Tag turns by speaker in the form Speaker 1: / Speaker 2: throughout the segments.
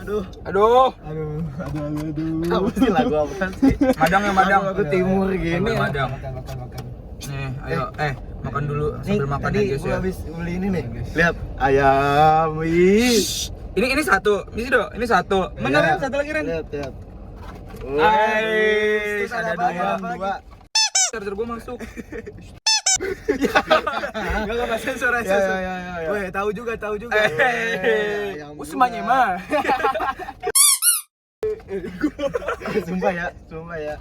Speaker 1: Aduh.
Speaker 2: Apa sih lagu apa sih?
Speaker 1: Madang ya madang.
Speaker 2: Aku timur gini.
Speaker 1: Madang.
Speaker 3: Makan.
Speaker 1: Nih, ayo makan dulu sambil makan ya guys
Speaker 2: Gue
Speaker 1: ya.
Speaker 2: habis beli ini nih. Lihat ayam. Wih.
Speaker 1: Ini satu. Misi do, ini satu. Mana Ren? Satu lagi Ren.
Speaker 2: Lihat.
Speaker 1: Terus
Speaker 2: ada
Speaker 1: ada
Speaker 2: ayam
Speaker 1: dua.
Speaker 2: dua.
Speaker 1: Charger gua masuk.
Speaker 3: Enggak sensor aja.
Speaker 2: Ya.
Speaker 3: Weh, tahu juga.
Speaker 2: Ayam
Speaker 1: Semuanya
Speaker 2: dua.
Speaker 1: mah.
Speaker 2: Sumpah ya.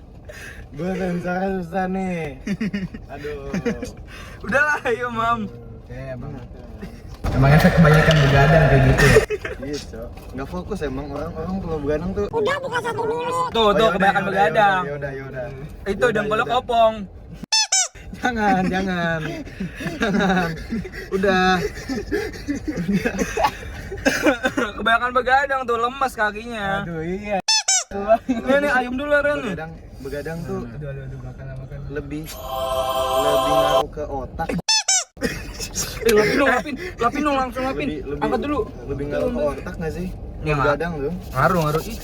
Speaker 2: Gue sensor susah nih. Aduh.
Speaker 1: Udahlah, ayo Mam.
Speaker 3: Emang efek kebanyakan begadang kayak gitu ya.
Speaker 2: Gitu. Nggak fokus emang orang kalau begadang tuh.
Speaker 4: Udah buka satu dulu.
Speaker 1: Tuh, kebanyakan begadang.
Speaker 2: Yaudah.
Speaker 1: Itu dengkulnya kopong.
Speaker 2: Jangan. Udah.
Speaker 1: Kebanyakan begadang tuh, lemas kakinya.
Speaker 3: Aduh, iya.
Speaker 1: Nih ayam dulu Ren.
Speaker 2: Begadang tuh
Speaker 3: Aduh, makan.
Speaker 2: lebih ngaruh ke otak.
Speaker 1: Lapin dong, langsung lapin. Angkat dulu.
Speaker 2: Lebih ngaruh ke otak nggak sih?
Speaker 1: Ya,
Speaker 2: Begadang tuh.
Speaker 1: Ngaruh. Ih,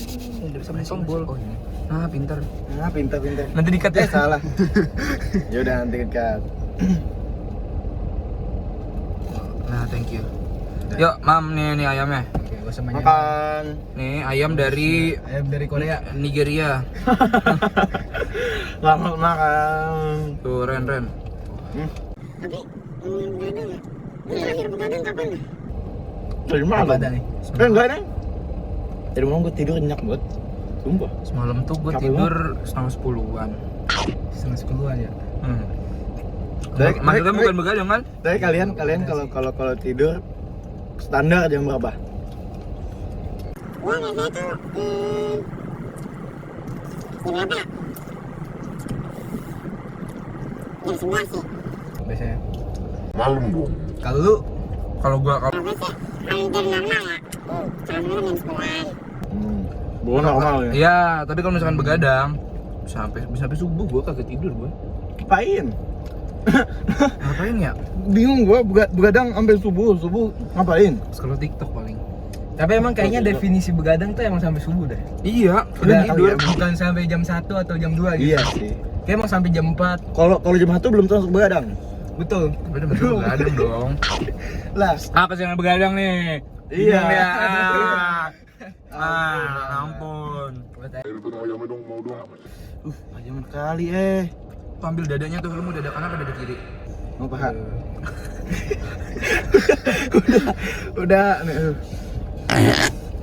Speaker 1: dari sama tombol. Nah, pintar.
Speaker 2: Nah, pintar.
Speaker 1: Nanti dikat ya.
Speaker 2: Salah. Ya udah nanti cut.
Speaker 1: Nah, thank you. Yuk, Mam, nih ayamnya.
Speaker 3: Oke, gua semuanya.
Speaker 2: Makan.
Speaker 1: Nih ayam dari
Speaker 3: Ayam dari Korea.
Speaker 1: Nigeria.
Speaker 2: Selamat makan.
Speaker 1: Tuh, Ren.
Speaker 4: Tapi begadang ya. Lu terakhir begadang kapan?
Speaker 2: Dari mana?
Speaker 3: Apa ada nih?
Speaker 2: Enggak nih. Dari malam gue tidur nyenyak banget. Sumpah.
Speaker 1: Semalam tuh gue
Speaker 2: Capek
Speaker 1: tidur setengah 10-an.
Speaker 3: Setengah 10-an ya.
Speaker 1: Maksudnya bukan begadang kan?
Speaker 2: Tapi kalian kalau tidur standar jam berapa?
Speaker 4: Gua biasanya tuh jam berapa? Jam 11 sih.
Speaker 3: Biasanya.
Speaker 5: Malam dong.
Speaker 3: Kalau lu
Speaker 1: Kalau gua
Speaker 4: Kalau gue sih hampir normal ya. Kalau dulu jam 10-an.
Speaker 2: Bukan normal ya.
Speaker 1: iya, tapi kalau misalkan begadang sampai subuh gua kagak tidur gua.
Speaker 2: Ngapain?
Speaker 1: Ngapain ya?
Speaker 2: Bingung gua begadang sampai subuh ngapain?
Speaker 1: Scroll TikTok paling.
Speaker 3: tapi emang kayaknya definisi begadang tuh emang sampai subuh dah.
Speaker 1: Iya,
Speaker 3: Udah
Speaker 1: tidur.
Speaker 3: bukan sampai jam 1 atau jam 2 gitu.
Speaker 2: Iya sih.
Speaker 3: Kayak emang sampai jam 4.
Speaker 2: Kalau jam 1 belum termasuk begadang.
Speaker 3: Betul.
Speaker 1: Udah betul begadang dong.
Speaker 2: Lah,
Speaker 1: Apa sih yang begadang nih?
Speaker 2: Iya.
Speaker 1: Bingung ya. Ampun.
Speaker 5: Air ayamnya dong, mau dong.
Speaker 2: ayam kali
Speaker 1: Tuh, ambil dadanya tuh, lu mau dada kanan apa dada kiri?
Speaker 2: Mau paha. Udah nih.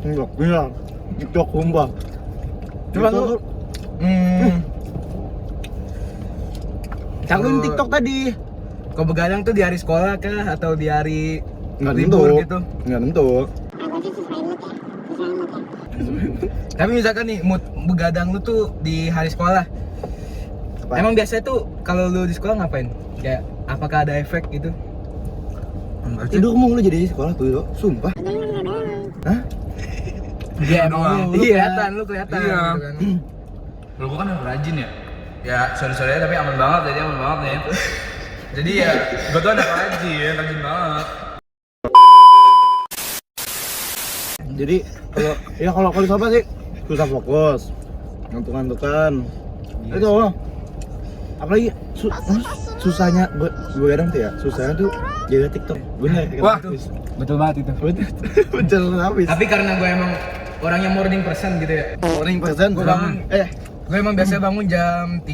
Speaker 2: Enggak. TikTok sumpah. Coba lu Canggung TikTok tadi.
Speaker 3: Kau begadang tuh di hari sekolah kah atau di hari
Speaker 2: Enggak
Speaker 3: libur
Speaker 2: tentu.
Speaker 3: gitu?
Speaker 2: Enggak tentu.
Speaker 4: Aku sih sesuai mood ya. Sesuai mood ya.
Speaker 3: Tapi misalkan nih mood begadang lu tuh di hari sekolah.
Speaker 2: Apa?
Speaker 3: Emang biasanya tuh kalau lu di sekolah ngapain? Kayak apakah ada efek gitu?
Speaker 1: Enggak sih.
Speaker 2: Tidur mulu jadi di sekolah tuh, yo. Sumpah.
Speaker 4: Begadang enggak doang.
Speaker 2: Hah?
Speaker 3: Iya
Speaker 1: doang.
Speaker 3: lu kelihatan, lu kelihatan.
Speaker 1: Iya.
Speaker 3: Gitu kan.
Speaker 1: Lu gua kan yang rajin ya. Ya, sorry tapi aman banget nih. Jadi ya, gua tuh anak rajin banget.
Speaker 2: Jadi kalau siapa sih susah fokus, ngantuk-ngantukan. Itu loh. Apalagi susahnya begadang tuh ya. Susahnya tuh jaga TikTok. Bener.
Speaker 1: Wah,
Speaker 3: Betul banget itu.
Speaker 2: Betul habis.
Speaker 3: Tapi karena gue emang orangnya morning person gitu ya.
Speaker 2: Morning person
Speaker 3: Gue bangun, gue emang biasanya bangun jam 3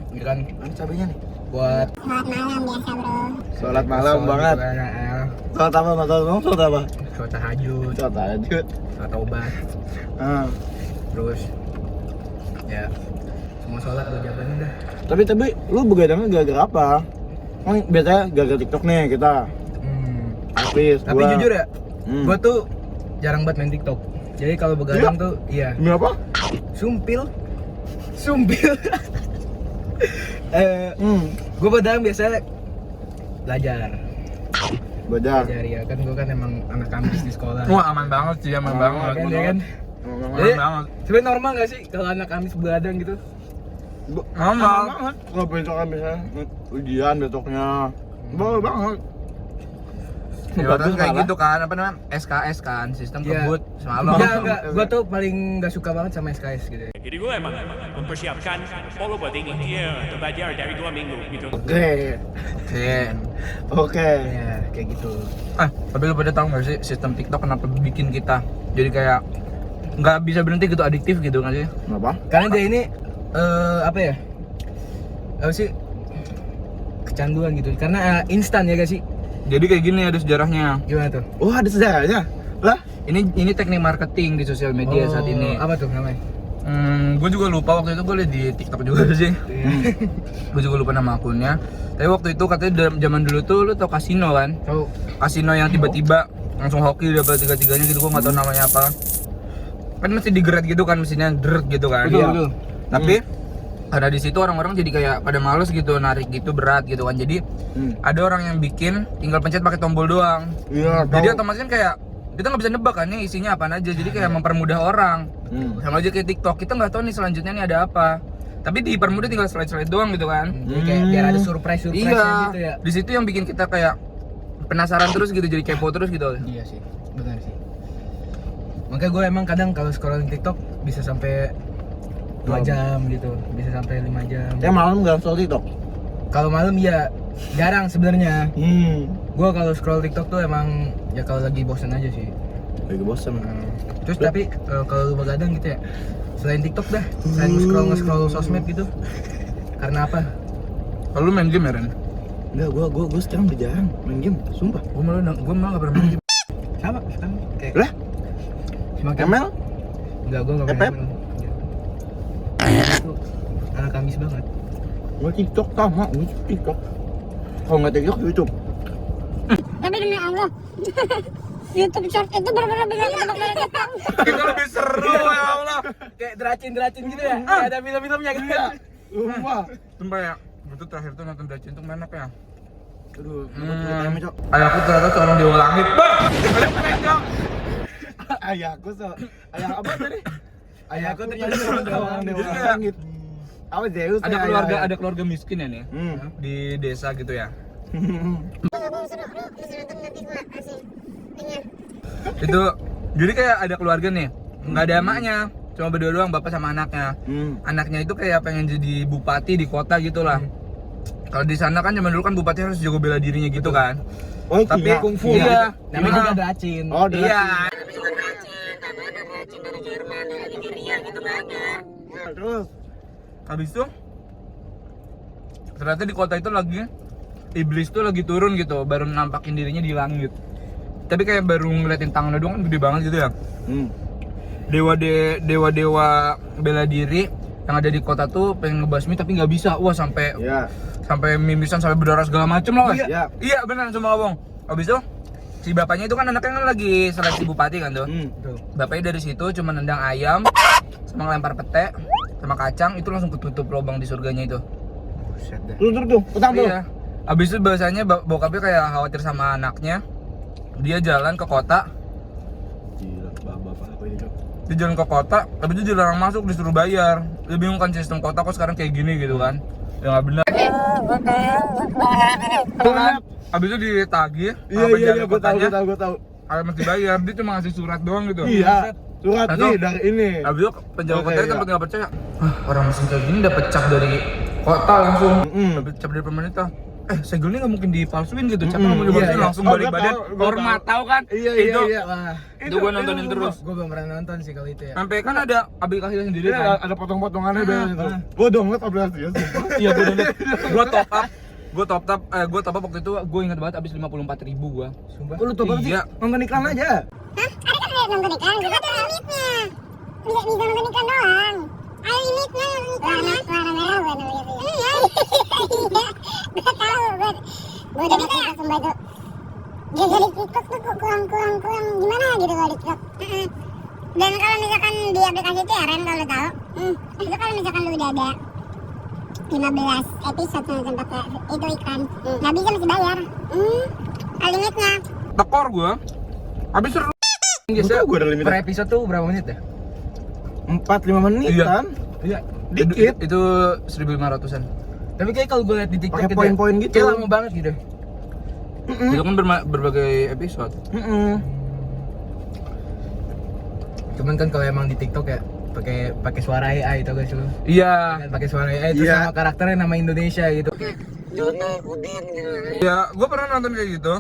Speaker 3: gitu kan,
Speaker 2: mana cabenya nih?
Speaker 3: buat
Speaker 4: Selamat malam biasa bro.
Speaker 2: Sholat malam banget. Sholat apa? Sholat apa?
Speaker 3: Sholat tahajud,
Speaker 2: Sholat tahajud.
Speaker 3: sholat taubat, terus ya semua sholat gue jalanin dah.
Speaker 2: Tapi lu begadangnya gara-gara apa? Kan biasanya gara-gara TikTok nih kita. Habis.
Speaker 3: Tapi jujur ya,
Speaker 2: Hmm.
Speaker 3: gue tuh jarang banget main TikTok. Jadi kalau begadang tuh, iya,
Speaker 2: Demi apa?
Speaker 3: sumpil. Gue begadang biasanya belajar
Speaker 2: Belajar.
Speaker 3: ya kan, gue kan emang anak kampus di sekolah.
Speaker 1: Wah, aman banget sih, aman banget.
Speaker 3: Kan, ya kan?
Speaker 1: Aman
Speaker 3: Jadi,
Speaker 1: banget.
Speaker 3: sebenarnya normal gak sih kalau anak kampus begadang gitu?
Speaker 1: Normal.
Speaker 2: banget. Kalau besok kan misalnya ujian besoknya. Boleh banget.
Speaker 1: Ibaratnya kayak
Speaker 2: malah.
Speaker 1: gitu kan, apa namanya? SKS kan, sistem
Speaker 3: Iya.
Speaker 1: kebut semalam.
Speaker 3: Enggak, gua tuh paling enggak suka banget sama SKS gitu.
Speaker 6: Jadi gue emang mempersiapkan follow buat ini untuk belajar dari 2 minggu gitu.
Speaker 2: Oke.
Speaker 3: Ya, kayak gitu.
Speaker 1: Tapi lu pada tahu nggak sih sistem TikTok kenapa bikin kita jadi kayak nggak bisa berhenti gitu, adiktif gitu nggak sih?
Speaker 2: Kenapa?
Speaker 3: Karena dia ini apa ya? Apa sih? Kecanduan gitu. Karena instan ya gak sih?
Speaker 1: Jadi kayak gini ada sejarahnya.
Speaker 3: Gimana tuh?
Speaker 2: Oh, ada sejarahnya. Lah,
Speaker 1: Ini teknik marketing di sosial media saat ini.
Speaker 3: Apa tuh namanya?
Speaker 1: Gue juga lupa waktu itu gue liat di TikTok juga sih.
Speaker 3: Iya.
Speaker 1: Gue juga lupa nama akunnya. Tapi waktu itu katanya dalam zaman dulu tuh lu tau kasino kan?
Speaker 3: Tahu.
Speaker 1: Kasino yang tiba-tiba langsung hoki dapat tiga-tiganya gitu, gue nggak tahu namanya apa. Kan mesti digerak gitu kan, mesinnya deret gitu kan.
Speaker 3: Betul,
Speaker 1: Iya.
Speaker 3: betul.
Speaker 1: Tapi karena di situ orang-orang jadi kayak pada males gitu narik gitu, berat gitu kan. Jadi ada orang yang bikin tinggal pencet pakai tombol doang.
Speaker 2: iya,
Speaker 1: Jadi
Speaker 2: tahu.
Speaker 1: otomatis kan kayak kita nggak bisa nebak kan nih isinya apaan aja. Jadi kayak mempermudah orang. Sama aja kayak TikTok, kita nggak tahu nih selanjutnya nih ada apa. Tapi dipermudah tinggal slide-slide doang gitu kan.
Speaker 3: Jadi kayak biar ada surprise
Speaker 1: Iya.
Speaker 3: gitu ya.
Speaker 1: Di situ yang bikin kita kayak penasaran terus gitu, jadi kepo terus gitu.
Speaker 3: Iya sih, benar sih. Makanya gue emang kadang kalau scrolling TikTok bisa sampai 2 jam gitu, bisa sampai 5 jam.
Speaker 2: Ya malam nggak scroll TikTok.
Speaker 3: Kalau malam ya jarang sebenarnya.
Speaker 2: Hmm.
Speaker 3: Gue kalau scroll TikTok tuh emang ya kalau lagi bosan aja sih.
Speaker 2: Lagi bosan.
Speaker 3: Terus tapi kalau lu begadang gitu ya, selain TikTok dah, selain nge-scroll sosmed gitu, karena apa?
Speaker 1: Kalau lu main game ya, Ren?
Speaker 2: Enggak, gua sekarang udah jarang main game, sumpah.
Speaker 1: Gue malah nggak pernah main game.
Speaker 3: Sama sekarang. Kayak
Speaker 2: Lah,
Speaker 3: semakin
Speaker 2: ML?
Speaker 3: Enggak, gue nggak
Speaker 2: FF?
Speaker 3: main. Itu anak kamis banget.
Speaker 2: Gua TikTok sama, gua TikTok. Kalau nggak TikTok, YouTube.
Speaker 4: Tapi demi Allah, YouTube Short itu benar-benar bisa ditebak dari TikTok.
Speaker 1: Kita lebih seru ya Allah.
Speaker 3: Kayak deracin gitu ya. Kayak ada film-filmnya gitu ya.
Speaker 2: Sumpah.
Speaker 1: Sumpah ya, gue tuh terakhir tuh nonton Dacin tuh mana ya?
Speaker 2: Aduh, aku ceritanya, Cok.
Speaker 1: Ayahku ternyata seorang dewa langit.
Speaker 2: Ayahku ayah apa tadi?
Speaker 3: Ayahku ternyata
Speaker 2: tadi
Speaker 3: seorang dewa
Speaker 2: seorang
Speaker 3: langit.
Speaker 2: dewa
Speaker 1: Jadi kayak-
Speaker 2: langit. Apa Zeus?
Speaker 1: Ada
Speaker 2: ya,
Speaker 1: keluarga,
Speaker 2: ayah.
Speaker 1: ada keluarga miskin ya nih di desa gitu ya. Itu jadi kayak ada keluarga nih, nggak ada emaknya, cuma berdua doang, bapak sama anaknya. Anaknya itu kayak pengen jadi bupati di kota gitulah. Kalau di sana kan zaman dulu kan bupati harus jago bela dirinya gitu kan.
Speaker 2: Oh,
Speaker 1: Tapi
Speaker 2: Cina.
Speaker 1: kungfu
Speaker 3: Iya,
Speaker 1: iya.
Speaker 3: namanya juga deracin.
Speaker 2: Oh,
Speaker 1: Iya.
Speaker 2: Terus
Speaker 1: Habis itu ternyata di kota itu lagi iblis tuh lagi turun gitu, baru nampakin dirinya di langit. Tapi kayak baru ngeliatin tangannya doang kan gede banget gitu ya. Dewa-dewa bela diri yang ada di kota tuh pengen ngebasmi tapi nggak bisa. Wah, sampai mimisan, sampai berdarah segala macem lah.
Speaker 2: Iya.
Speaker 1: Iya benar, cuma ngomong. Habis itu si bapaknya itu kan anaknya kan lagi seleksi bupati kan tuh. Bapaknya dari situ cuma nendang ayam sama ngelempar pete sama kacang, itu langsung ketutup lubang di surganya itu.
Speaker 2: Tuh, petang tuh.
Speaker 1: Iya. Habis itu bahasanya bokapnya kayak khawatir sama anaknya. Dia jalan ke kota.
Speaker 2: Gila, bapak apa ini, Cok?
Speaker 1: Dia jalan ke kota, tapi dia dilarang masuk, disuruh bayar. Dia bingung kan sistem kota kok sekarang kayak gini gitu kan. Ya nggak benar. Habis itu ditagih sama penjaga kotanya.
Speaker 2: Gua tahu.
Speaker 1: Kalau mesti bayar, dia cuma ngasih surat doang gitu.
Speaker 2: Iya, surat
Speaker 1: Atau-
Speaker 2: nih dari ini.
Speaker 1: Habis itu penjaga
Speaker 2: Oke,
Speaker 1: kotanya
Speaker 2: iya.
Speaker 1: tempat nggak percaya. Orang mesin kayak gini dapat cap dari kota langsung.
Speaker 2: Mm-mm.
Speaker 1: Dapat cap dari pemerintah. Segel ini nggak mungkin dipalsuin gitu. Cap nggak mau dipalsuin,
Speaker 3: iya.
Speaker 1: langsung
Speaker 2: Oh,
Speaker 1: balik
Speaker 2: gua
Speaker 1: badan.
Speaker 2: tahu, gua
Speaker 1: Hormat, tahu kan?
Speaker 2: Iya,
Speaker 1: Itu.
Speaker 2: iya.
Speaker 3: Wah,
Speaker 1: Itu gua nontonin terus.
Speaker 3: gue belum pernah nonton sih kalau itu ya.
Speaker 1: Sampai kan ada aplikasinya sendiri
Speaker 2: Jadi
Speaker 1: kan.
Speaker 2: ada potong-potongannya dari situ. Gua download aplikasinya, sumpah.
Speaker 1: Iya, gua top up waktu itu gua ingat banget abis 54.000 gua.
Speaker 3: Sumpah.
Speaker 2: Lu tahu apa sih?
Speaker 1: Iya.
Speaker 2: Nonton iklan aja.
Speaker 4: Hah? Ada kan nonton iklan? Juga ada limitnya. Bisa nonton iklan doang. Ada limitnya nonton iklan. Warna merah gue namanya sih. Iya. Gue tahu. Gue udah bisa sumpah itu. Jadi TikTok tuh kok kurang gimana gitu kalau di TikTok. Dan kalau misalkan di aplikasi itu ya Ren, kalau lo tahu, itu kalau misalkan lu udah ada 15 episode nonton pakai itu iklan, nggak bisa masih bayar. Ada limitnya.
Speaker 1: Tekor gua. Abis seru.
Speaker 2: Gua tahu gua ada
Speaker 3: Per
Speaker 2: limitnya.
Speaker 3: episode tuh berapa menit ya?
Speaker 2: 4-5 menit
Speaker 1: Iya.
Speaker 2: kan?
Speaker 3: Iya.
Speaker 2: Dikit.
Speaker 1: Itu 1.500-an.
Speaker 3: Tapi kayak kalau gue liat di TikTok
Speaker 2: Pakai
Speaker 3: gitu
Speaker 2: poin-poin
Speaker 3: ya,
Speaker 2: gitu.
Speaker 3: kayak lama banget gitu.
Speaker 1: Itu kan berbagai episode.
Speaker 3: Cuman kan kalau emang di TikTok ya pakai suara AI itu guys lu.
Speaker 1: Iya.
Speaker 3: Pakai suara AI itu
Speaker 2: Iya.
Speaker 3: sama karakternya nama Indonesia gitu.
Speaker 1: Ya, gue pernah nonton kayak gitu.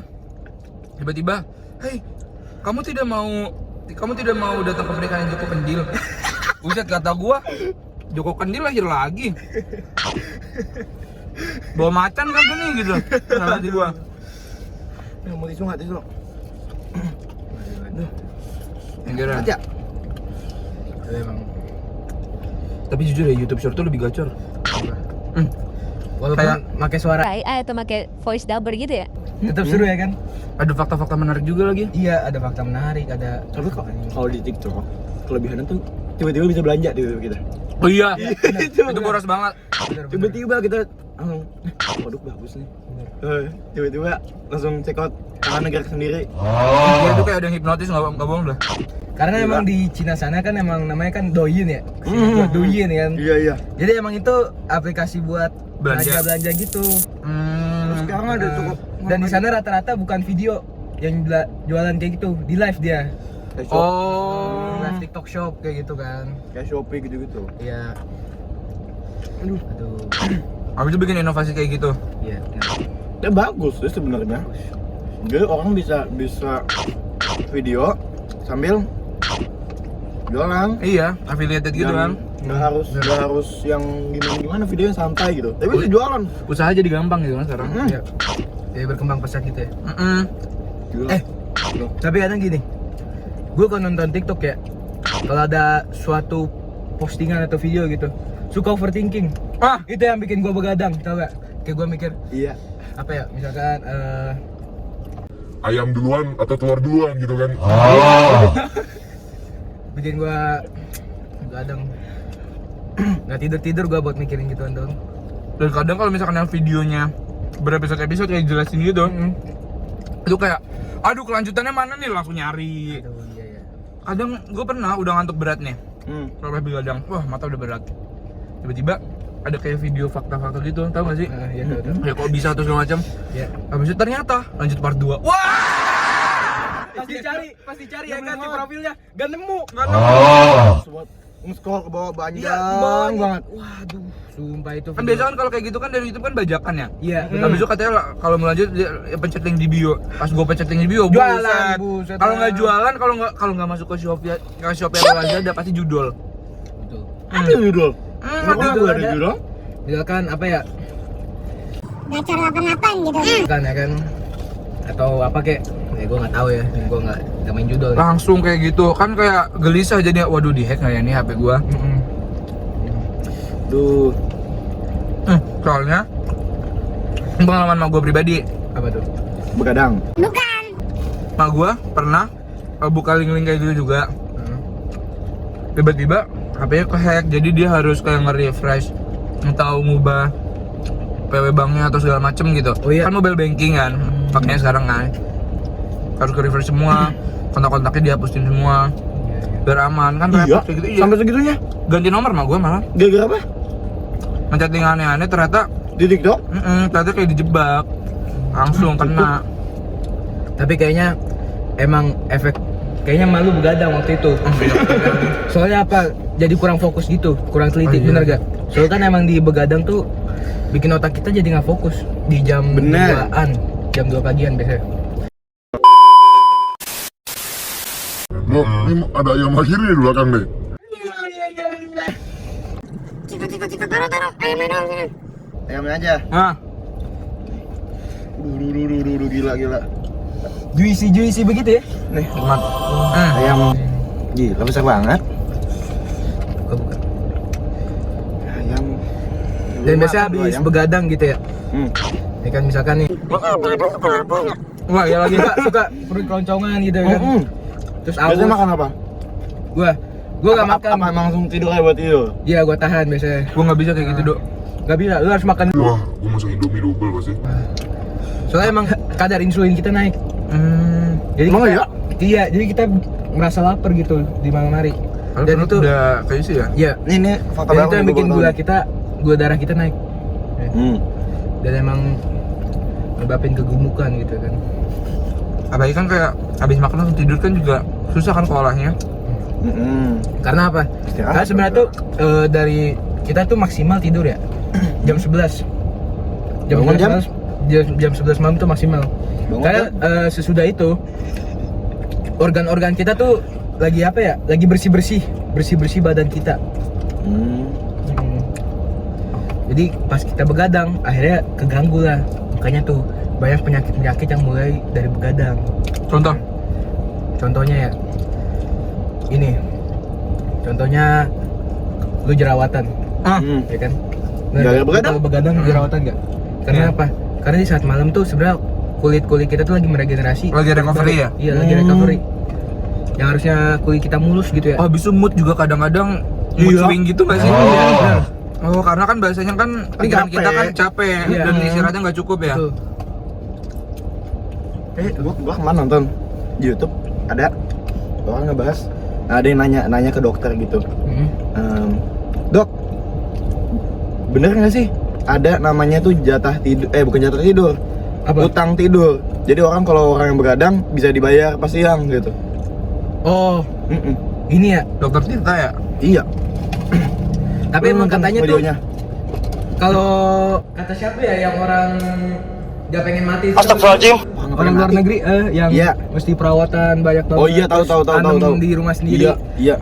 Speaker 1: Tiba-tiba, "Hei, kamu tidak mau datang ke pernikahan Joko Kendil?" Buset, kata gue, Joko Kendil lahir lagi. Bawa macan kagak nih gitu. Nah, hati gue.
Speaker 2: Mau tisu nggak tisu?
Speaker 1: Yang kira.
Speaker 2: Aja.
Speaker 3: Tapi emang
Speaker 1: Tapi jujur ya, YouTube Short tuh lebih gacor.
Speaker 3: walaupun
Speaker 1: Kayak-
Speaker 3: pakai suara
Speaker 7: AI atau pakai voice dubber gitu ya?
Speaker 3: tetap seru ya kan?
Speaker 1: Ada fakta-fakta menarik juga lagi.
Speaker 3: Iya, ada fakta menarik, ada.
Speaker 2: Tapi kalau di TikTok kelebihannya tuh tiba-tiba bisa belanja di kita.
Speaker 1: Oh iya,
Speaker 2: Itu
Speaker 1: itu boros banget.
Speaker 2: Tiba-tiba kita langsung produk bagus nih. Tiba-tiba langsung check out tangan gerak sendiri.
Speaker 1: Dia itu kayak ada yang hipnotis, nggak bohong dah.
Speaker 3: Karena
Speaker 2: Gila.
Speaker 3: emang di Cina sana kan emang namanya kan Douyin ya. Buat Douyin kan.
Speaker 2: Iya.
Speaker 3: Jadi emang itu aplikasi buat
Speaker 1: Belanja.
Speaker 3: belanja gitu.
Speaker 2: Terus sekarang ada toko
Speaker 3: Dan di sana rata-rata bukan video yang jualan kayak gitu, di live dia.
Speaker 2: kayak shop,
Speaker 1: Oh.
Speaker 3: Live TikTok shop kayak gitu kan.
Speaker 2: kayak Shopee gitu-gitu.
Speaker 3: Iya.
Speaker 2: Aduh.
Speaker 3: Aduh.
Speaker 1: Habis itu bikin inovasi kayak gitu.
Speaker 3: Iya.
Speaker 2: Ya bagus sih sebenarnya. Jadi orang bisa video sambil jualan.
Speaker 1: Iya, affiliated gitu kan.
Speaker 2: Nggak harus yang gimana videonya santai gitu. Tapi bisa jualan.
Speaker 1: Usaha jadi gampang gitu kan sekarang.
Speaker 3: Iya. Jadi berkembang pesat gitu ya.
Speaker 2: Gila.
Speaker 3: Tapi kadang gini, gue kalau nonton TikTok ya, kalau ada suatu postingan atau video gitu, suka overthinking.
Speaker 1: Ah,
Speaker 3: Itu yang bikin gue begadang, tau gak? Kayak gue mikir,
Speaker 2: Iya.
Speaker 3: apa ya, misalkan
Speaker 5: Ayam duluan atau telur duluan gitu kan.
Speaker 3: bikin gue begadang. Nggak tidur gue buat mikirin gituan dong.
Speaker 1: dan kadang kalau misalkan yang videonya berepisode-episode kayak jelasin gitu, itu kayak, aduh kelanjutannya mana nih, langsung nyari.
Speaker 3: Aduh, iya ya.
Speaker 1: Kadang gue pernah udah ngantuk berat nih, sampai begadang, wah mata udah berat. Tiba-tiba ada kayak video fakta-fakta gitu, tau gak sih?
Speaker 3: Iya tahu.
Speaker 1: Ya kok bisa terus segala macam.
Speaker 3: Iya.
Speaker 1: Habis itu ternyata lanjut part 2. Wah!
Speaker 3: Pasti cari ya kan di profilnya, gak nemu.
Speaker 2: Semua nge-scroll ke bawah panjang
Speaker 1: Iya, banget.
Speaker 2: banget.
Speaker 3: Waduh, sumpah itu.
Speaker 1: Kan biasa kan kalau kayak gitu kan dari YouTube kan bajakan ya.
Speaker 3: Iya.
Speaker 1: Habis itu katanya kalau mau lanjut dia pencet link di bio. Pas gua pencet link di bio,
Speaker 3: Jualan,
Speaker 1: buset.
Speaker 3: buset.
Speaker 1: Kalau nggak jualan, kalau nggak masuk ke Shopee atau Lazada pasti judul.
Speaker 3: Betul.
Speaker 2: Ada judul.
Speaker 1: Ada
Speaker 2: Kenapa
Speaker 1: judul.
Speaker 2: ada judul?
Speaker 3: Misalkan apa ya?
Speaker 4: Gacor 88 gitu.
Speaker 3: Kan ya kan atau apa kek ya gue nggak tahu ya, gue nggak main judul nih.
Speaker 1: Langsung kayak gitu kan kayak gelisah jadi waduh di-hack nggak ya nih HP gua.
Speaker 2: Duh.
Speaker 1: Soalnya pengalaman mak gua pribadi,
Speaker 3: Apa tuh?
Speaker 2: Begadang.
Speaker 4: Bukan.
Speaker 1: mak gua pernah buka link-link kayak gitu juga. Tiba-tiba HP-nya ke-hack, jadi dia harus kayak nge-refresh atau ngubah PW banknya atau segala macem gitu.
Speaker 3: Oh iya.
Speaker 1: Kan mobile banking kan, pakainya sekarang kan. Harus ke-refresh semua, kontak-kontaknya dihapusin semua, biar aman kan
Speaker 2: Iya.
Speaker 1: repot kayak gitu. Iya.
Speaker 2: Sampai segitunya.
Speaker 1: Ganti nomor mah gua malah.
Speaker 2: Gara-gara apa?
Speaker 1: Mencetting aneh-aneh ternyata,
Speaker 2: Di TikTok?
Speaker 1: ternyata kayak dijebak, langsung kena.
Speaker 3: Tapi kayaknya emang kayaknya malu begadang waktu itu. Soalnya apa? Jadi kurang fokus gitu, kurang teliti,
Speaker 1: Oh, iya.
Speaker 3: bener gak? Soalnya kan emang di begadang tuh bikin otak kita jadi nggak fokus di jam
Speaker 2: Bener.
Speaker 3: 2-an, jam 2 pagian biasanya.
Speaker 5: Loh, ini ada ayam lagi nih di belakang nih.
Speaker 4: Taruh ayamnya dong sini.
Speaker 2: Ayamnya aja.
Speaker 1: Nah,
Speaker 2: Duh, gila.
Speaker 3: Juicy begitu ya?
Speaker 2: Nih,
Speaker 1: nikmat.
Speaker 2: ayam. Gila, besar banget. Ayam.
Speaker 3: Dan biasanya habis
Speaker 2: Ayam.
Speaker 3: begadang gitu ya. Ya kan misalkan nih,
Speaker 1: Wah, ya lagi
Speaker 3: suka perut keloncongan gitu kan. Terus
Speaker 2: Biasanya
Speaker 3: aus.
Speaker 2: makan apa?
Speaker 3: Gua gak makan.
Speaker 2: Apa emang langsung tidur aja buat tidur?
Speaker 3: Iya, gua tahan biasanya.
Speaker 1: gua nggak bisa kayak gitu, Dok.
Speaker 3: Gak bisa, lu harus makan.
Speaker 5: Wah, gua masuk Indomie double pasti.
Speaker 3: Soalnya emang kadar insulin kita naik. Jadi
Speaker 2: Emang
Speaker 3: kita,
Speaker 2: iya?
Speaker 3: Iya, jadi kita merasa lapar gitu di malam hari.
Speaker 1: Kalau
Speaker 3: Dan
Speaker 1: perut
Speaker 3: itu
Speaker 1: udah kayak sih ya.
Speaker 3: iya,
Speaker 2: Ini fakta
Speaker 3: dan
Speaker 2: baru
Speaker 3: itu yang
Speaker 2: nih,
Speaker 3: bikin
Speaker 2: gua
Speaker 3: gula
Speaker 2: tahu
Speaker 3: kita, gula darah kita naik.
Speaker 2: nih.
Speaker 3: Dan emang nyebabin kegemukan gitu kan.
Speaker 1: Apalagi kan kayak habis makan langsung tidur kan juga susah kan polanya.
Speaker 3: Karena apa?
Speaker 2: Istirahat
Speaker 3: Karena sebenarnya tuh dari kita tuh maksimal tidur ya jam 11.
Speaker 2: Bangun jam?
Speaker 3: Jam 11 malam tuh maksimal.
Speaker 2: Bangun
Speaker 3: Karena sesudah itu organ-organ kita tuh lagi apa ya? Lagi bersih-bersih badan kita. Jadi pas kita begadang akhirnya keganggu lah. Makanya tuh banyak penyakit-penyakit yang mulai dari begadang. Contohnya ya ini. Contohnya lu jerawatan. Ya kan?
Speaker 2: Gara-gara begadang?
Speaker 3: Kalau begadang jerawatan enggak? Karena
Speaker 1: Iya.
Speaker 3: apa? Karena di saat malam tuh sebenarnya kulit kita tuh lagi meregenerasi.
Speaker 1: Lagi recovery ya?
Speaker 3: Iya, lagi recovery. Yang harusnya kulit kita mulus gitu ya.
Speaker 1: Oh, habis itu mood juga kadang-kadang mood
Speaker 2: Iya.
Speaker 1: swing gitu nggak sih?
Speaker 3: Benar.
Speaker 1: Oh, karena kan biasanya kan pikiran
Speaker 2: capek.
Speaker 1: kita kan capek
Speaker 3: Iya.
Speaker 1: dan istirahatnya nggak cukup ya.
Speaker 3: Betul.
Speaker 2: Gua kemarin nonton di YouTube ada orang ngebahas, ada yang nanya ke dokter gitu. Dok, bener nggak sih ada namanya tuh jatah tidur, bukan jatah tidur,
Speaker 3: Apa?
Speaker 2: utang tidur. Jadi orang kalau orang yang begadang bisa dibayar pas siang gitu.
Speaker 3: Oh,
Speaker 2: Mm-mm.
Speaker 3: ini ya.
Speaker 1: Dokter Tirta ya?
Speaker 2: Iya.
Speaker 3: Tapi
Speaker 2: Lu
Speaker 3: emang
Speaker 2: nonton
Speaker 3: katanya tuh
Speaker 2: videonya?
Speaker 3: kalau kata siapa ya yang orang gak pengen mati itu?
Speaker 2: Orang
Speaker 3: Orang luar
Speaker 2: mati.
Speaker 3: negeri yang
Speaker 2: Iya.
Speaker 3: mesti perawatan banyak banget.
Speaker 2: Oh iya, tahu
Speaker 3: terus tanam di rumah sendiri.
Speaker 2: Iya.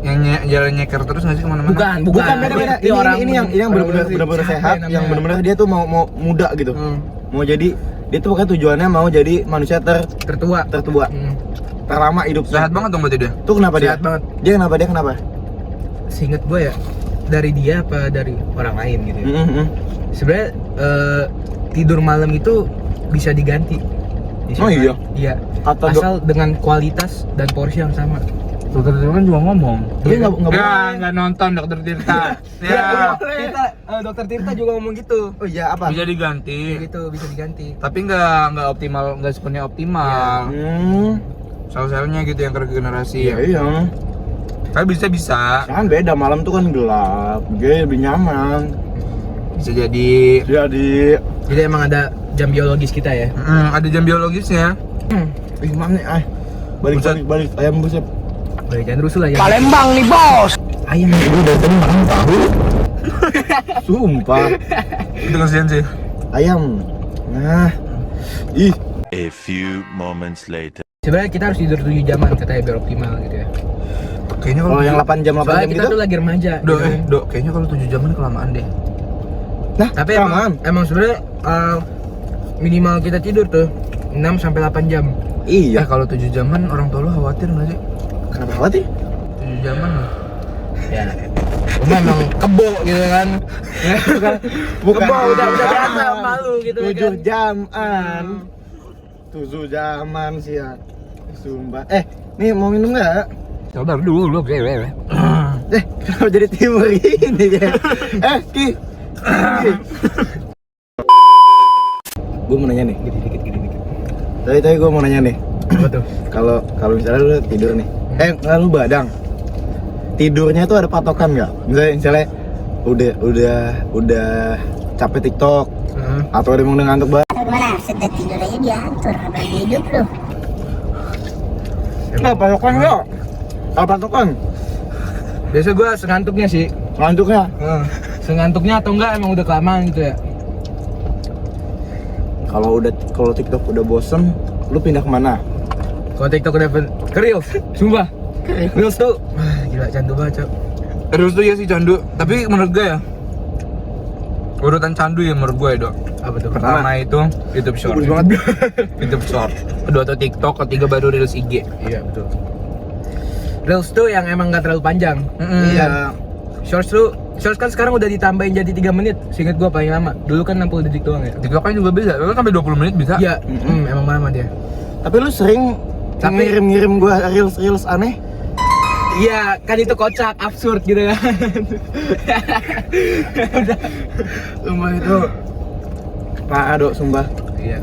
Speaker 1: Yang jalan nyeker terus nggak sih kemana-mana?
Speaker 3: Bukan.
Speaker 2: Bukan beda-beda.
Speaker 3: Ini orang
Speaker 2: Ini yang
Speaker 3: orang
Speaker 2: benar-benar
Speaker 3: siapa
Speaker 2: sehat,
Speaker 3: namanya?
Speaker 2: yang benar-benar dia tuh mau muda gitu. Mau jadi dia tuh pokoknya tujuannya mau jadi manusia
Speaker 3: tertua.
Speaker 2: tertua, terlama hidup.
Speaker 1: Sehat banget dong berarti dia.
Speaker 2: Tuh kenapa dia?
Speaker 3: Sehat banget.
Speaker 2: Dia kenapa?
Speaker 3: Seinget gue ya dari dia apa dari orang lain gitu ya. Sebenarnya tidur malam itu bisa diganti.
Speaker 2: Oh iya?
Speaker 3: Iya.
Speaker 2: Kata
Speaker 3: Asal dengan kualitas dan porsi yang sama.
Speaker 1: Dokter Tirta kan juga ngomong.
Speaker 2: Dia nggak
Speaker 1: Nggak nonton Dokter Tirta. Ya,
Speaker 3: Dokter Tirta juga ngomong gitu.
Speaker 2: Oh iya apa?
Speaker 1: bisa diganti.
Speaker 3: Gitu bisa diganti.
Speaker 1: Tapi nggak optimal, nggak sepenuhnya optimal. Sel-selnya gitu yang regenerasi.
Speaker 2: Iya.
Speaker 1: Tapi bisa.
Speaker 2: Kan beda, malam tuh kan gelap, jadi lebih nyaman.
Speaker 1: Bisa jadi.
Speaker 3: Jadi emang ada jam biologis kita ya.
Speaker 1: Ada jam biologisnya.
Speaker 2: Ih, mana nih? Balik ayam buset.
Speaker 3: Boleh jangan rusuh lah ya.
Speaker 2: Palembang nih, Bos.
Speaker 3: Ayam
Speaker 2: Gue udah tadi makan tahu. Sumpah.
Speaker 1: Itu kasihan sih.
Speaker 2: Ayam. Nah. Ih,
Speaker 8: A few moments later.
Speaker 3: sebenarnya kita harus tidur 7 jaman katanya biar optimal gitu ya.
Speaker 1: Kayaknya
Speaker 2: kalau yang 8 jam
Speaker 3: Soalnya kita
Speaker 2: gitu.
Speaker 3: tuh lagi remaja.
Speaker 1: Dok,
Speaker 3: gitu.
Speaker 1: kayaknya kalau 7 jaman kelamaan deh.
Speaker 2: Nah,
Speaker 3: Tapi
Speaker 2: kelamaan.
Speaker 3: emang sebenarnya minimal kita tidur tuh 6 sampai 8 jam.
Speaker 2: Iya.
Speaker 1: Kalau 7 jaman orang tua lu khawatir nggak sih?
Speaker 2: Kenapa khawatir?
Speaker 1: 7 jaman loh.
Speaker 3: Ya. Cuma emang kebo gitu kan.
Speaker 2: Bukan.
Speaker 3: Kebo udah biasa malu gitu
Speaker 2: 7
Speaker 3: kan.
Speaker 2: jaman. 7 jaman sih ya. Sumpah. Nih mau minum nggak?
Speaker 1: Sabar dulu, oke.
Speaker 2: Kenapa jadi timur gini ya? Ki. Gue mau nanya nih.
Speaker 3: Gini dikit.
Speaker 2: Tadi gue mau nanya nih.
Speaker 3: Apa tuh?
Speaker 2: Kalau misalnya lu tidur nih. Nggak, lu badang. Tidurnya tuh ada patokan nggak? Misalnya udah capek TikTok atau ada mau ngantuk banget.
Speaker 4: Gimana? Sudah tidur aja diatur, apalagi hidup lu.
Speaker 2: Nah, patokan nggak? Apa patokan?
Speaker 3: Biasa gue sengantuknya sih.
Speaker 2: Ngantuknya?
Speaker 3: Sengantuknya atau enggak emang udah kelamaan gitu ya.
Speaker 2: Kalau TikTok udah bosen, lu pindah kemana?
Speaker 3: Kalau TikTok udah ke Reels, sumpah. Reels tuh, gila candu banget, Cok.
Speaker 1: Terus tuh ya sih candu. Tapi menurut gue ya, urutan candu ya menurut gue ya, Dok.
Speaker 3: Apa tuh?
Speaker 1: Pertama itu YouTube Short.
Speaker 2: Bagus banget.
Speaker 1: YouTube Short. Kedua tuh TikTok, ketiga baru Reels IG.
Speaker 3: Iya, betul. Reels tuh yang emang gak terlalu panjang.
Speaker 2: Iya.
Speaker 3: Shorts kan sekarang udah ditambahin jadi 3 menit. Seinget gua paling lama. Dulu kan 60 detik doang ya.
Speaker 1: TikTok kan juga bisa. Itu sampai 20 menit bisa.
Speaker 3: Iya, emang lama dia.
Speaker 2: Tapi lu sering ngirim gua reels aneh?
Speaker 3: Iya, kan itu kocak, absurd gitu kan.
Speaker 2: Sumpah itu parah, Dok, sumpah.
Speaker 3: Iya.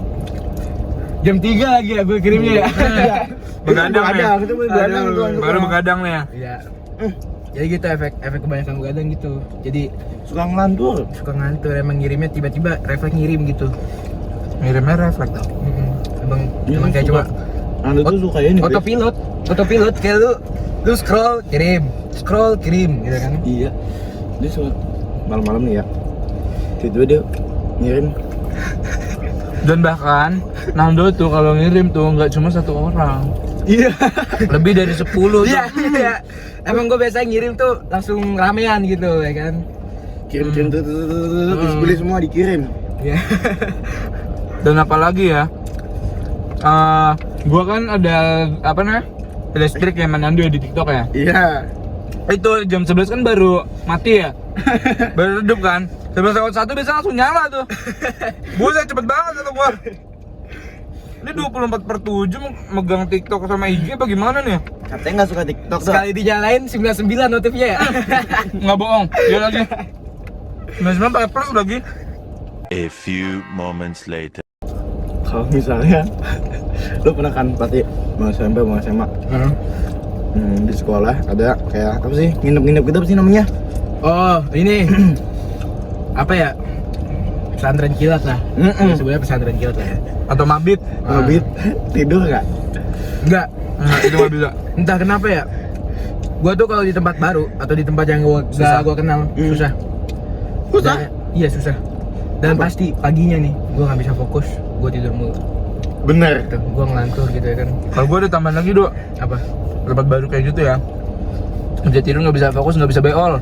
Speaker 3: Jam 3 lagi ya gue kirimnya ya.
Speaker 1: Begadang ya.
Speaker 2: Itu begadang tuh.
Speaker 1: Baru begadang nih ya.
Speaker 3: Iya. Jadi gitu efek kebanyakan begadang gitu. Jadi
Speaker 2: Suka ngelantur.
Speaker 3: suka ngantur, emang ngirimnya tiba-tiba refleks ngirim gitu.
Speaker 1: Ngirimnya refleks tuh.
Speaker 3: Emang
Speaker 2: Iya,
Speaker 3: emang kayak
Speaker 2: suka.
Speaker 3: cuma
Speaker 2: Anda tuh suka ini. Beb.
Speaker 3: autopilot kayak lu scroll kirim gitu kan.
Speaker 2: Iya. Dia suka malam-malam nih ya. Tiba-tiba dia ngirim.
Speaker 1: Dan bahkan Nando tuh kalau ngirim tuh nggak cuma satu orang,
Speaker 2: Iya.
Speaker 1: lebih dari 10 tuh.
Speaker 3: Iya. Emang gue biasa ngirim tuh langsung ramean gitu ya kan.
Speaker 2: Kirim terus beli semua dikirim.
Speaker 3: Iya.
Speaker 1: Dan apalagi ya, gua kan ada apa namanya, listrik yang Nando ya di TikTok ya.
Speaker 2: Iya.
Speaker 1: Itu jam 11 kan baru mati ya, baru redup kan. 11:01 biasa langsung nyala tuh. Buset cepet banget kata gua. Ini 24/7 megang TikTok sama IG bagaimana nih?
Speaker 2: Katanya nggak suka TikTok tuh.
Speaker 3: Sekali dinyalain 99 notifnya ya.
Speaker 1: Nggak bohong, dia lagi 99 pakai plus lagi.
Speaker 8: A few moments later.
Speaker 2: Kalau misalnya lu pernah kan pasti mau SMP mau SMA di sekolah ada kayak apa sih nginep-nginep gitu apa sih namanya?
Speaker 3: Oh, ini apa ya? Pesantren kilat lah. Sebenarnya pesantren kilat lah ya.
Speaker 1: Atau mabit?
Speaker 2: Mabit tidur nggak?
Speaker 3: Enggak.
Speaker 1: Nah, itu nggak bisa.
Speaker 3: Entah kenapa ya. Gua tuh kalau di tempat baru atau di tempat yang gua kenal susah.
Speaker 2: Susah?
Speaker 3: Iya susah. Dan
Speaker 2: Apa?
Speaker 3: pasti paginya nih gua nggak bisa fokus, gua tidur mulu.
Speaker 2: Bener.
Speaker 3: Gitu. Gua ngelantur gitu ya kan.
Speaker 1: Kalau gua ada tambahan lagi, Dok.
Speaker 3: Apa?
Speaker 1: Tempat baru kayak gitu ya. Dia tidur nggak bisa fokus, nggak bisa beol.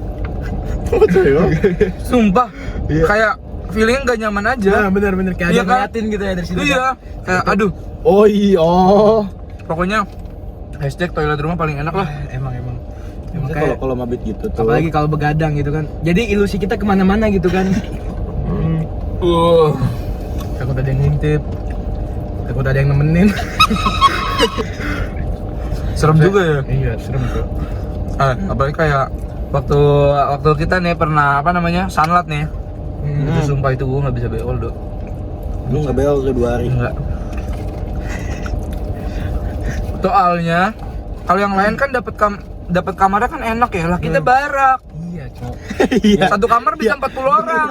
Speaker 1: Sumpah.
Speaker 2: Iya.
Speaker 1: Kayak feelingnya nggak nyaman aja.
Speaker 3: Nah, bener-bener kayak
Speaker 1: Iya
Speaker 3: ada
Speaker 1: kan?
Speaker 3: ngeliatin gitu ya dari sini.
Speaker 1: Iya. Kayak aduh.
Speaker 2: Oh iya. Oh.
Speaker 1: Pokoknya hashtag toilet rumah paling enak lah.
Speaker 3: Emang
Speaker 2: Kalau
Speaker 3: kayak
Speaker 2: kalau mabit gitu tuh.
Speaker 3: apalagi kalau begadang gitu kan. Jadi ilusi kita kemana-mana gitu kan. Takut ada yang ngintip, takut ada yang nemenin.
Speaker 1: Serem juga ya.
Speaker 3: Iya, serem tuh.
Speaker 1: Apalagi kayak waktu kita nih pernah apa namanya sunlat nih. Itu sumpah itu gua nggak bisa beol, Dok.
Speaker 2: Lu nggak beol tuh 2 hari.
Speaker 1: Enggak. Soalnya kalau yang lain kan dapat kamarnya kan enak ya, lah kita barak.
Speaker 3: Iya, cowok.
Speaker 2: Iya.
Speaker 1: Satu kamar bisa 40 orang.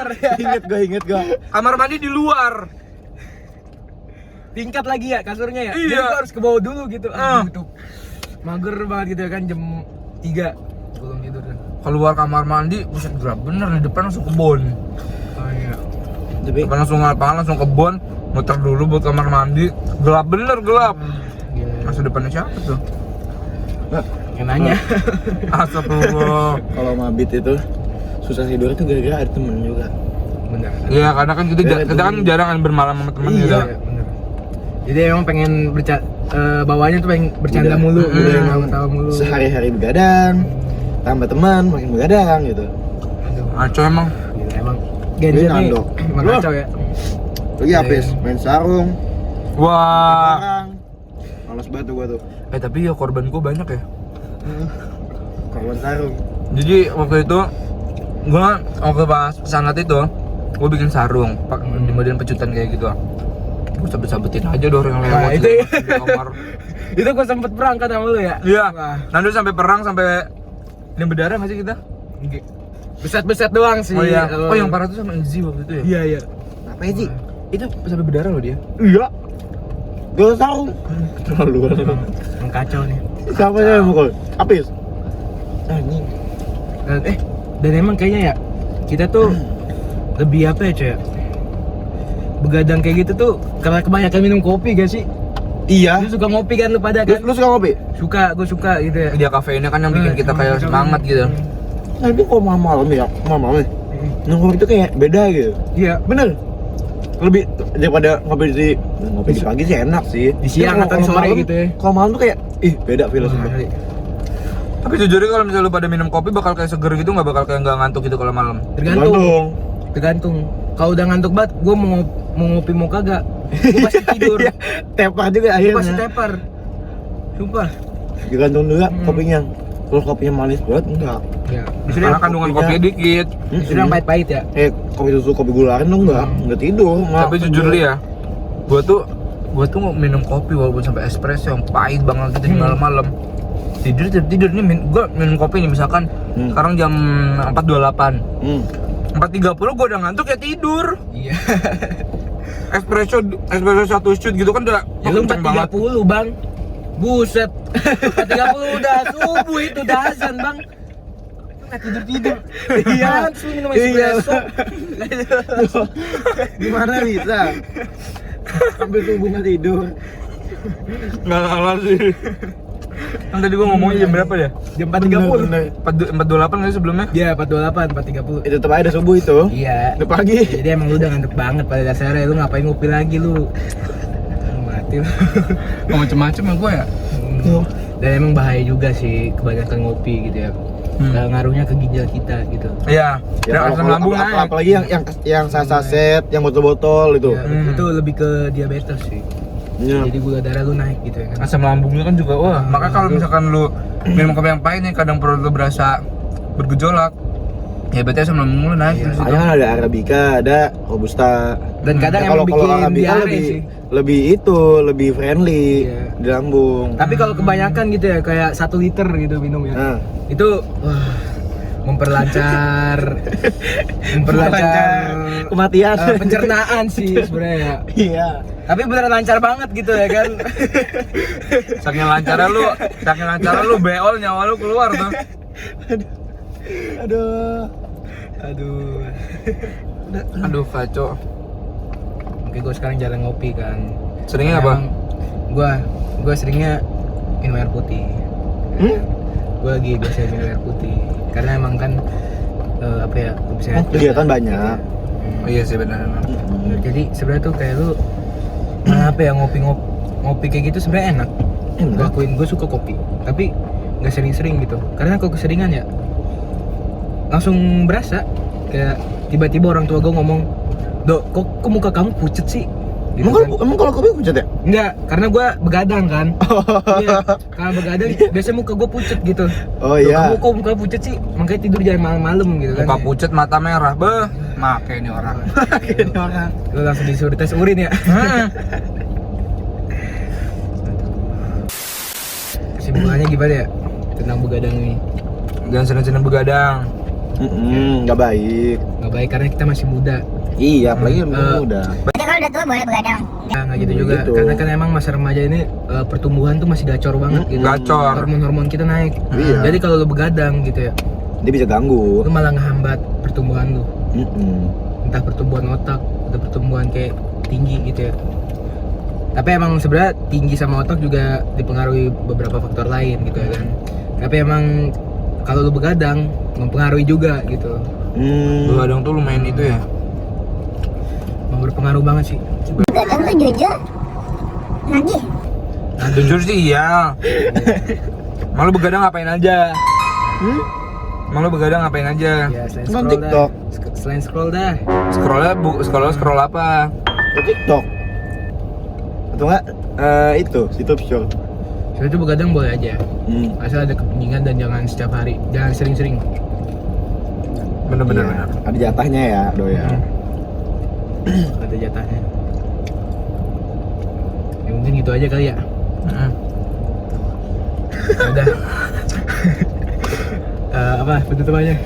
Speaker 2: Ingat gua.
Speaker 1: Kamar mandi di luar.
Speaker 3: Tingkat lagi ya kasurnya ya.
Speaker 1: Iya.
Speaker 3: Jadi gua harus ke bawah dulu gitu.
Speaker 1: Ah.
Speaker 3: Aduh, tuh. Mager banget gitu ya kan jam 3 belum tidur kan.
Speaker 1: Keluar kamar mandi, buset gelap bener di depan langsung kebon.
Speaker 3: Oh iya.
Speaker 2: Tapi
Speaker 1: Depan langsung lapangan, langsung kebon, muter dulu buat kamar mandi. Gelap bener, gelap.
Speaker 3: Gila.
Speaker 1: Masa depannya siapa tuh?
Speaker 3: Yang nanya.
Speaker 1: Astagfirullah.
Speaker 2: kalau mabit itu susah tidur itu gara-gara ada temen juga.
Speaker 3: Bener.
Speaker 1: Iya, karena kan kita kan jarang kan bermalam sama temen
Speaker 2: Iya.
Speaker 1: gitu.
Speaker 3: Iya, bener. Jadi emang pengen bawahnya tuh pengen bercanda
Speaker 2: Udah.
Speaker 3: mulu,
Speaker 2: Udah
Speaker 3: udah
Speaker 2: emang
Speaker 3: tawa mulu.
Speaker 2: Sehari-hari begadang, tambah teman makin begadang gitu.
Speaker 3: Aduh,
Speaker 1: Ngaco emang.
Speaker 3: gila, emang Gen Z
Speaker 2: Ini
Speaker 3: nih
Speaker 2: nandok.
Speaker 3: emang
Speaker 2: Loh.
Speaker 3: kacau ya.
Speaker 2: Lagi habis main sarung,
Speaker 1: Wah.
Speaker 2: barang. Males banget tuh gua tuh.
Speaker 1: Tapi ya korban gua banyak ya.
Speaker 2: Korban sarung.
Speaker 1: Jadi waktu itu waktu pas sangat itu gua bikin sarung, kemudian pecutan kayak gitu. Gua sabet-sabetin aja dong yang lewat
Speaker 3: Nah, itu
Speaker 1: di
Speaker 3: ya.
Speaker 1: kamar.
Speaker 3: Itu gua sempet berangkat sama lu ya.
Speaker 1: Iya.
Speaker 3: Wah,
Speaker 1: Nanti sampai perang sampai ini berdarah masih kita.
Speaker 3: beset-beset doang sih.
Speaker 1: Oh iya.
Speaker 3: kalau-
Speaker 1: Oh yang parah tuh sama Izzy waktu itu ya.
Speaker 3: Iya, iya.
Speaker 2: Apa ya Ji?
Speaker 1: Itu sampai berdarah loh dia.
Speaker 2: Iya. Gua sarung. Terlaluan.
Speaker 3: Emang kacau nih.
Speaker 2: Siapa yang mukul? Apis. Anjing.
Speaker 3: Dan emang kayaknya ya kita tuh lebih apa ya cuy ya? Begadang kayak gitu tuh karena kebanyakan minum kopi gak sih?
Speaker 2: Iya.
Speaker 3: Lu suka ngopi kan lu pada
Speaker 2: Lu,
Speaker 3: kan?
Speaker 2: lu suka ngopi?
Speaker 3: Suka, gue suka gitu ya.
Speaker 1: Dia kafeinnya kan yang bikin kita kayak semangat gitu.
Speaker 2: Tapi kok malam-malam ya, malam-malam ya, nongkrong itu kayak beda gitu.
Speaker 3: Iya.
Speaker 2: Bener. Lebih daripada ngopi di pagi sih enak sih.
Speaker 3: Di siang
Speaker 2: Tapi
Speaker 3: atau
Speaker 2: kalau
Speaker 3: sore
Speaker 2: malam-
Speaker 3: gitu ya.
Speaker 2: Kalau malam tuh kayak beda feel sumpah.
Speaker 1: Tapi jujur kalau misalnya lu pada minum kopi bakal kayak seger gitu, nggak bakal kayak nggak ngantuk gitu kalau malam.
Speaker 3: Tergantung. Kalau udah ngantuk banget, gue mau ngopi mau kagak, gue pasti tidur.
Speaker 2: Iya, tepar juga
Speaker 3: Gue
Speaker 2: akhirnya.
Speaker 3: pasti tepar. Sumpah.
Speaker 2: Tergantung juga kopinya. Kalau kopinya manis banget enggak.
Speaker 3: Ya.
Speaker 1: Karena kandungan kopinya dikit.
Speaker 3: Disuruh yang pahit-pahit ya.
Speaker 2: Kopi susu, kopi gula aren tuh enggak tidur.
Speaker 1: Tapi jujur li ya, gua tuh mau minum kopi walaupun sampai espresso yang pahit banget gitu di malam-malam. Tidur nih gua minum kopi nih misalkan sekarang jam 4.28. 4.30 gua udah ngantuk ya tidur.
Speaker 3: Iya.
Speaker 1: espresso satu shoot gitu kan udah
Speaker 3: Ya lu
Speaker 1: kenceng banget.
Speaker 3: 4.30 bang. Buset. 4.30 udah subuh itu, udah azan bang. Lu nggak tidur. Iya. Lu minum espresso.
Speaker 2: Gimana bisa? Sampai subuh nggak tidur.
Speaker 1: Nggak kalah sih. Kan tadi gua ngomongnya jam berapa ya?
Speaker 3: Jam 4.30.
Speaker 1: 428 nggak sih sebelumnya?
Speaker 3: Iya 4.28, 4.30.
Speaker 2: Itu tetap ada subuh itu.
Speaker 3: Iya.
Speaker 2: Udah pagi.
Speaker 3: Jadi emang lu udah ngantuk banget pada dasarnya. Lu ngapain ngopi lagi lu? Mati lu.
Speaker 1: Nggak macem-macem ya gua ya.
Speaker 3: Dan emang bahaya juga sih kebanyakan ngopi gitu ya. Ngaruhnya ke ginjal kita gitu.
Speaker 1: Iya.
Speaker 2: Ya,
Speaker 1: Dan asam lambung naik.
Speaker 2: apalagi yang saset, yang botol-botol itu.
Speaker 3: Ya, itu lebih ke diabetes sih.
Speaker 2: Iya.
Speaker 3: Jadi gula darah lu naik gitu ya kan.
Speaker 1: Asam lambungnya kan juga wah. Maka kalau misalkan lu minum kopi yang pahit nih kadang perut lu berasa bergejolak. Ya berarti asam lambung lu naik terus.
Speaker 2: Soalnya kan ada Arabica, ada Robusta.
Speaker 3: Dan kadang
Speaker 2: Ya,
Speaker 3: emang bikin
Speaker 2: Arabica
Speaker 3: diare sih.
Speaker 2: lebih friendly
Speaker 3: Iya.
Speaker 2: di lambung.
Speaker 3: Tapi kalau kebanyakan gitu ya kayak 1 liter gitu minum ya.
Speaker 2: Nah,
Speaker 3: Itu wah memperlancar
Speaker 2: kematian.
Speaker 3: pencernaan sih sebenarnya.
Speaker 2: Iya.
Speaker 3: Tapi beneran lancar banget gitu ya kan.
Speaker 1: Saking lancarnya lu beol nyawa lu keluar tuh.
Speaker 2: Aduh.
Speaker 1: Aduh kacau.
Speaker 3: Oke, gue sekarang jarang ngopi kan.
Speaker 1: Seringnya apa?
Speaker 3: Gue seringnya minum air putih. Gue lagi biasa minum air putih. Karena emang kan apa ya, bisa
Speaker 2: Kegiatan banyak.
Speaker 1: Oh iya sih benar.
Speaker 3: Jadi sebenarnya tuh kayak lu apa ya ngopi kayak gitu sebenarnya enak. Gue akuin gue suka kopi, tapi nggak sering-sering gitu. Karena kalau keseringan ya langsung berasa kayak tiba-tiba orang tua gue ngomong, "Dok, kok muka kamu pucet sih?" Gitu kan.
Speaker 2: Emang kalau kopi pucat ya?
Speaker 3: Enggak, karena gue begadang kan. Iya, karena begadang biasanya muka gue pucet gitu.
Speaker 2: Oh
Speaker 3: Loh,
Speaker 2: iya.
Speaker 3: kamu kok muka pucet sih? Makanya tidur jangan malam-malam gitu kan.
Speaker 1: Muka pucet, mata merah, beh. Make ini orang.
Speaker 3: Lu langsung disuruh tes urin ya. Kesimpulannya gimana ya tentang begadang ini?
Speaker 1: Jangan seneng-seneng begadang.
Speaker 2: Nggak baik.
Speaker 3: Nggak baik karena kita masih muda.
Speaker 2: Iya, apalagi udah.
Speaker 4: Tapi kalau udah tua boleh begadang.
Speaker 3: Nah, nggak gitu juga.
Speaker 2: Gitu.
Speaker 3: Karena kan emang masa remaja ini pertumbuhan tuh masih gacor banget gitu.
Speaker 1: Gacor.
Speaker 3: Hormon-hormon kita naik.
Speaker 2: Iya.
Speaker 3: Jadi kalau lu begadang gitu ya,
Speaker 2: Dia bisa ganggu.
Speaker 3: lu malah ngehambat pertumbuhan lu.
Speaker 2: Mm-mm.
Speaker 3: Entah pertumbuhan otak atau pertumbuhan kayak tinggi gitu ya. Tapi emang sebenarnya tinggi sama otak juga dipengaruhi beberapa faktor lain gitu ya kan. Tapi emang kalau lu begadang mempengaruhi juga gitu.
Speaker 1: Begadang tuh lumayan itu ya.
Speaker 3: Emang berpengaruh banget sih.
Speaker 4: Begadang tuh jujur. Nagih.
Speaker 1: Jujur sih iya. Malu begadang ngapain aja? Malu begadang ngapain aja?
Speaker 3: Ya selain
Speaker 2: Nonton
Speaker 3: scroll
Speaker 2: TikTok.
Speaker 3: dah. Selain scroll dah.
Speaker 1: Scroll apa?
Speaker 2: Ke TikTok. Atau enggak itu, YouTube Short.
Speaker 3: Sebenarnya itu begadang boleh aja. Asal ada kepentingan dan jangan setiap hari, jangan sering-sering.
Speaker 1: Bener-bener.
Speaker 2: Iya, ada jatahnya ya, Do ya.
Speaker 3: Ada jatahnya. Ya mungkin gitu aja kali ya. Udah. Apa penutupannya?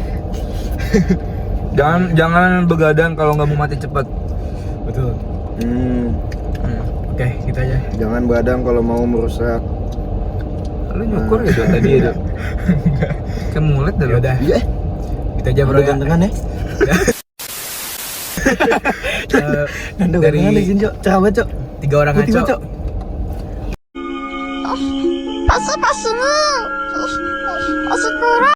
Speaker 1: Jangan begadang kalau nggak mau mati cepat.
Speaker 3: Betul. Oke, gitu aja.
Speaker 2: Jangan begadang kalau mau merusak.
Speaker 1: Lu nyukur ya tadi ya, kayak mulet dah.
Speaker 3: Ya udah.
Speaker 2: Iya.
Speaker 3: Kita aja bro
Speaker 2: Udah
Speaker 3: ya.
Speaker 2: gantengan ya. Nando
Speaker 3: Dari-
Speaker 2: gantengan di sini, Cok. Cerah banget, Cok.
Speaker 3: 3 orang
Speaker 2: Putih
Speaker 3: ngaco.
Speaker 2: banget, Cok.
Speaker 4: Pasal-pasalnya. Pasal kurang.